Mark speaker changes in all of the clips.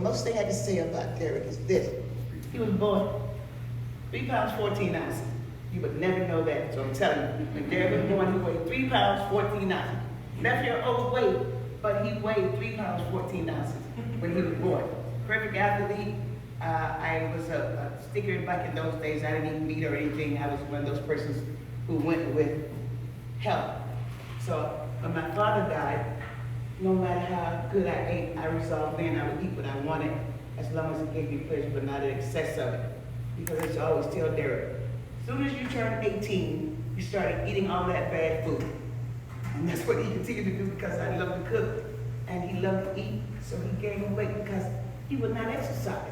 Speaker 1: most thing I can say about Derek is this. He was born 3 pounds, 14 ounces. You would never know that, so I'm telling you. When Derek was born, he weighed 3 pounds, 14 ounces. Left your old weight, but he weighed 3 pounds, 14 ounces when he was born. Perfect athlete. I was a sticker back in those days. I didn't even meet or anything. I was one of those persons who went with help. So when my father died, no matter how good I ate, I resolved then I would eat what I wanted as long as it gave me pleasure, but not in excess of it. Because I used to always tell Derek, as soon as you turned 18, you started eating all that bad food. And that's what he continued to do because I love to cook and he loved to eat. So he gained weight because he would not exercise.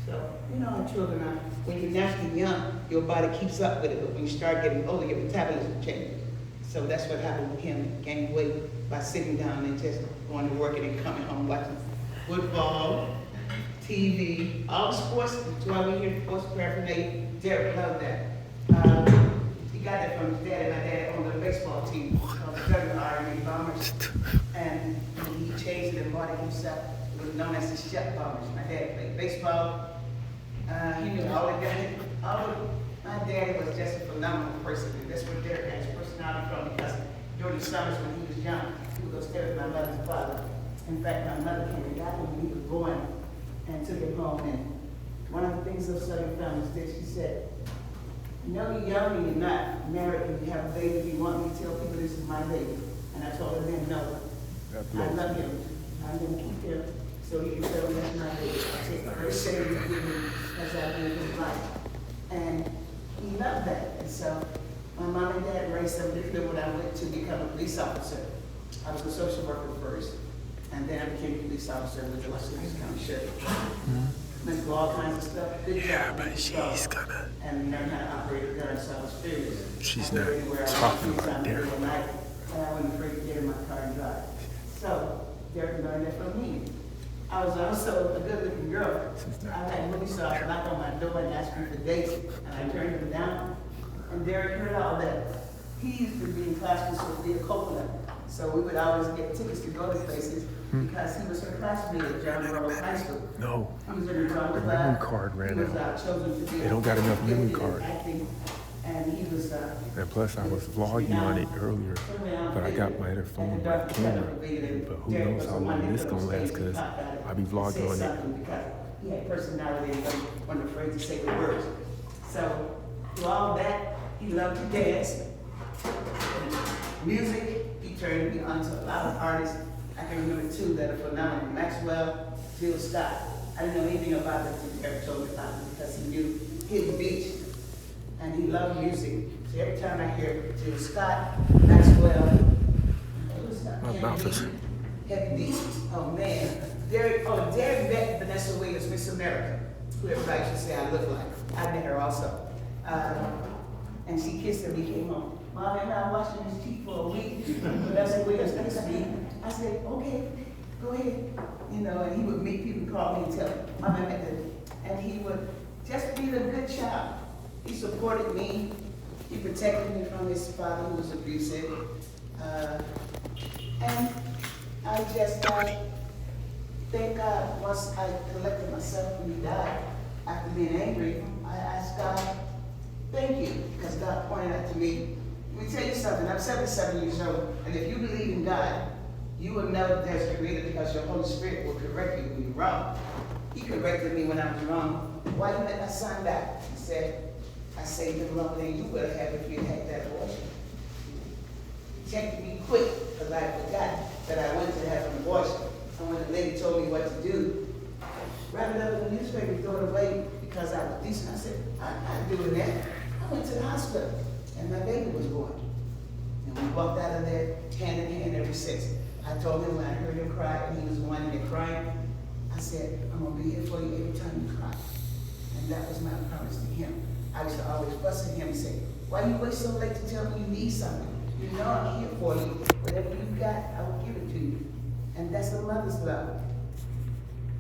Speaker 1: So, you know how children are. When you're naturally young, your body keeps up with it. But when you start getting older, your metabolism changes. So that's what happened with him. He gained weight by sitting down and just going to work and then coming home watching football, TV, all the sports. That's why we hear sports paraphernalia. Derek loved that. He got that from his dad. My dad owned a baseball team called the WRMA Bombers. And he changed it and bought it himself. It was known as the Shep Bombers. My dad played baseball. He knew all the guys. My dad was just a phenomenal person. And that's where Derek got his personality from because during the summers when he was young, he would go stay with my mother's father. In fact, my mother came and got him when he was born and took him home. And one of the things of Southern families did, she said, you know you're young and you're not married and you have a baby. If you want me to tell people this is my baby. And I told her then, no, I love him. I'm going to keep him so he can tell me that's my baby. I take the first say you give me as I live his life. And he loved that. And so my mom and dad raised him differently when I went to become a police officer. I was a social worker first. And then I became a police officer with the Los Angeles County Sheriff. Went through all kinds of stuff. Good job.
Speaker 2: But she's gonna.
Speaker 1: And learned how to operate a gun, so I was fearless.
Speaker 2: She's not talking about Derek.
Speaker 1: And I wasn't afraid to get in my car and drive. So Derek learned that from me. I was also a good-looking girl. I had movie stars knock on my door and ask me for dates, and I turned them down. And Derek heard all that. He used to be in class with Sophia Coppola, so we would always get tickets to go to places because he was her classmate at John Burroughs High School.
Speaker 2: No.
Speaker 1: He was in the drama
Speaker 2: The
Speaker 1: class.
Speaker 2: memory card ran
Speaker 1: He was
Speaker 2: out.
Speaker 1: chosen to be
Speaker 2: They don't got enough memory
Speaker 1: gifted in
Speaker 2: card.
Speaker 1: acting, and he was.
Speaker 2: And plus, I was vlogging on it earlier, but I got my other phone, my camera. But who knows how long this gonna last? Cause I be vlogging on it.
Speaker 1: He had personality and wasn't afraid to say the words. So through all that, he loved to dance. Music, he turned me on to a lot of artists. I can remember two that are phenomenal: Maxwell, Jill Scott. I didn't know anything about them until Derek told me about them because he knew Hidden Beach. And he loved music. So every time I hear Jill Scott, Maxwell,
Speaker 2: My mouth is.
Speaker 1: Heavy D. Oh man. Derek met Vanessa Williams, Miss America, who everybody should say I look like. I met her also. And she kissed him, he came home. Mom and I watching his teeth for a week. Vanessa Williams next to me. I said, okay, go ahead. You know, and he would meet people, call me and tell me, Mom, I met them. And he would just be a good child. He supported me. He protected me from his father who was abusive. And I just thank God once I collected myself when he died, after being angry, I asked God, thank you, because God pointed out to me. Let me tell you something, I'm 77 years old, and if you believe in God, you will know that there's a creator because your Holy Spirit will correct you when you're wrong. He corrected me when I was wrong. Why you let my son die? He said, I saved him longer than you would have if you had that abortion. He checked me quick because I forgot that I went to have an abortion. And when the lady told me what to do, wrap it up in the newspaper, throw it away because I was decent. I said, I'm not doing that. I went to the hospital and my baby was born. And we walked out of there hand in hand ever since. I told him when I heard him cry and he was the one that cried, I said, I'm gonna be here for you every time you cry. And that was my promise to him. I used to always fuss at him and say, why you wait so late to tell me you need something? You know I'm here for you. Whatever you got, I will give it to you. And that's a mother's love.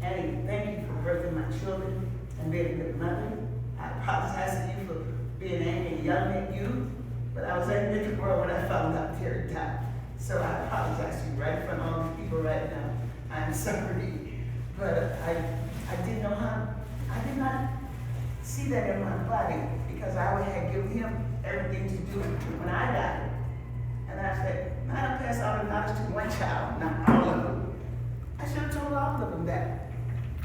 Speaker 1: Annie, thank you for birthing my children and being a good mother. I apologize to you for being angry and yelling at you, but I was angry at the world when I found out Terry died. So I apologize to you right in front of all these people right now. I'm sorry. But I didn't know how, I did not see that in my body because I would have given him everything to do when I died. And I said, I don't pass all the knowledge to one child, not all of them. I should have told all of them that.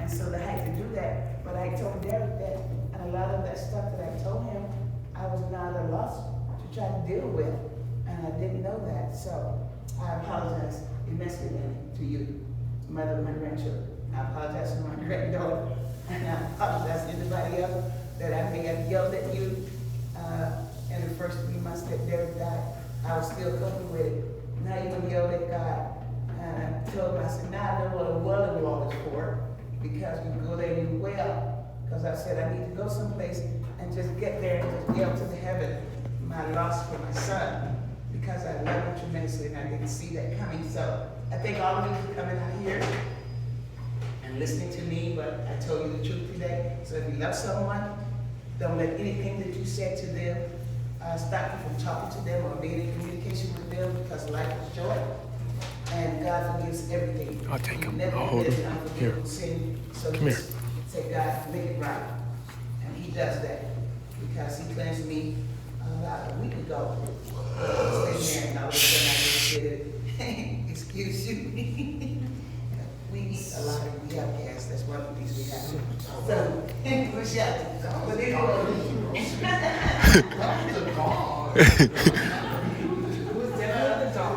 Speaker 1: And so I had to do that. But I told Derek that, and a lot of that stuff that I told him, I was not at a loss to try to deal with. And I didn't know that. So I apologize immensely to you, mother of my grandchildren. I apologize to my granddaughter. And I apologize to anybody else that I may have yelled at you in the first 3 months that Derek died. I was still coping with it. And I even yelled at God. And I told him, I said, now I know what a welling wall is for, because you go there and you well. Because I said, I need to go someplace and just get there and just yell to the heaven my loss for my son, because I love him tremendously and I didn't see that coming. So I thank all of you for coming out here and listening to me, but I told you the truth today. So if you love someone, don't let anything that you said to them stop you from talking to them or being in communication with them, because life is short and God forgives everything.
Speaker 2: I'll take him.
Speaker 1: Never
Speaker 2: I'll hold
Speaker 1: commit
Speaker 2: him.
Speaker 1: an unforgivable
Speaker 2: Here.
Speaker 1: sin. So
Speaker 2: Come here.
Speaker 1: just say, God, make it right. And he does that because he cleansed me about a week ago. Stay there and all of a sudden I just did it. Excuse you. We eat a lot and we have gas. That's one of the things we have. So, push out. But anyway. Who's the dog?